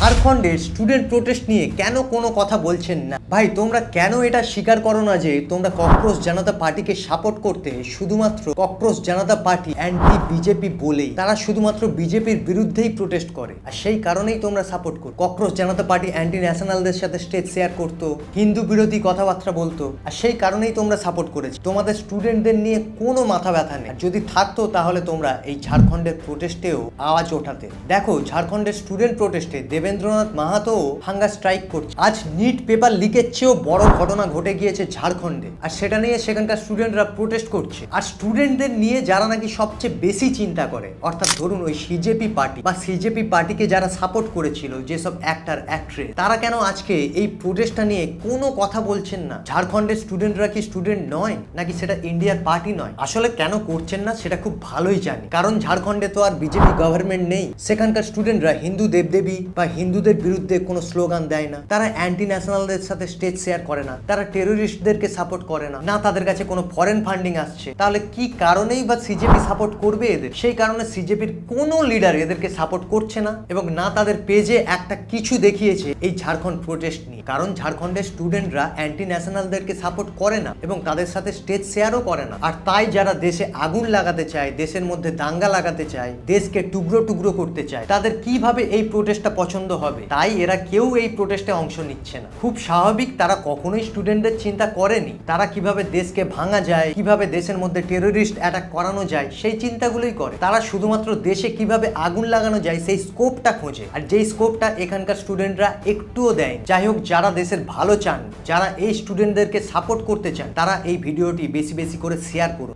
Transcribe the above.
ঝাড়খণ্ডের student protest নিয়ে কেন কোনো কথা বলছেন না? ভাই তোমরা কেন এটা স্বীকার করো না যে তোমরা ককরোচ জনতা পার্টিকে সাপোর্ট করতে শুধুমাত্র ককরোচ জনতা পার্টি অ্যান্টি বিজেপি বলেই তারা শুধুমাত্র বিজেপির বিরুদ্ধেই প্রোটেস্ট করে, আর সেই কারণেই তোমরা সাপোর্ট করো। ককরোচ জনতা পার্টি অ্যান্টি ন্যাশনালদের সাথে স্টেজ শেয়ার করতো, হিন্দু বিরোধী কথাবার্তা বলতো, আর সেই কারণেই তোমরা সাপোর্ট করেছো। তোমাদের স্টুডেন্টদের নিয়ে কোনো মাথা ব্যথা নেই। যদি থাকতো তাহলে তোমরা এই ঝাড়খণ্ডের প্রোটেস্টেও আওয়াজ ওঠাতে। দেখো, ঝাড়খণ্ডের স্টুডেন্ট প্রোটেস্টে দেবেন্দ্রনাথ মাহাতো হাঙ্গার স্ট্রাইক করছে। আজ নিট পেপার লিকের চেয়েও বড় ঘটনা ঘটে গিয়েছে ঝাড়খণ্ডে, আর সেটা নিয়ে সেখানকার স্টুডেন্টরা প্রোটেস্ট করছে। আর স্টুডেন্টদের নিয়ে যারা নাকি সবচেয়ে বেশি চিন্তা করে, অর্থাৎ ধরুন ওই সিজেপি পার্টি বা সিজেপি পার্টিকে যারা সাপোর্ট করেছিল, যেসব অ্যাক্টর অ্যাক্ট্রেস, তারা কেন আজকে এই প্রোটেস্টটা নিয়ে কোনো কথা বলছেন না? ঝাড়খণ্ডের স্টুডেন্টরা কি স্টুডেন্ট নয়, নাকি সেটা ইন্ডিয়ার পার্টি নয়? আসলে কেন করছেন না সেটা খুব ভালোই জানি, কারণ ঝাড়খণ্ডে তো আর বিজেপি গভর্নমেন্ট নেই। সেখানকার স্টুডেন্টরা হিন্দু দেবদেবী বা হিন্দুদের বিরুদ্ধে কোনো স্লোগান দেয় না, তারা অ্যান্টি ন্যাশনালদের সাথে স্টেজ শেয়ার করে না, তারা টেরোরিস্টদেরকে সাপোর্ট করে না, না তাদের কাছে কোনো ফরেন ফান্ডিং আসছে। তাহলে কি কারণেই বা সিজেপি সাপোর্ট করবে এদের? সেই কারণে সিজেপির কোনো লিডার এদেরকে সাপোর্ট করছে না, এবং না তাদের পেজে একটা কিছু দেখিয়েছে এই ঝাড়খণ্ড প্রোটেস্ট নিয়ে। কারণ ঝাড়খণ্ডের স্টুডেন্টরা অ্যান্টি ন্যাশনালদেরকে সাপোর্ট করে না এবং তাদের সাথে স্টেজ শেয়ারও করে না। আর তাই যারা দেশে আগুন লাগাতে চায়, দেশের মধ্যে দাঙ্গা লাগাতে চায়, দেশকে টুকরো টুকরো করতে চায়, তাদের কিভাবে এই প্রোটেস্টটা পছন্দ হবে? তাই এরা কেউ এই প্রোটেস্টে অংশ নিচ্ছে না। খুব স্বাভাবিক, তারা কখনোই স্টুডেন্টদের চিন্তা করেনি। তারা কিভাবে দেশকে ভাঙা যায়, কিভাবে দেশের মধ্যে টেরোরিস্ট অ্যাটাক করানো যায়, সেই চিন্তাগুলোই করে। তারা শুধুমাত্র দেশে কিভাবে আগুন লাগানো যায় সেই স্কোপটা খোঁজে, আর যেই স্কোপটা এখানকার স্টুডেন্টরা একটুও দেয়। যাই হোক, যারা দেশের ভালো চান, যারা এই স্টুডেন্টদেরকে সাপোর্ট করতে চান, তারা এই ভিডিওটি বেশি বেশি করে শেয়ার করুন।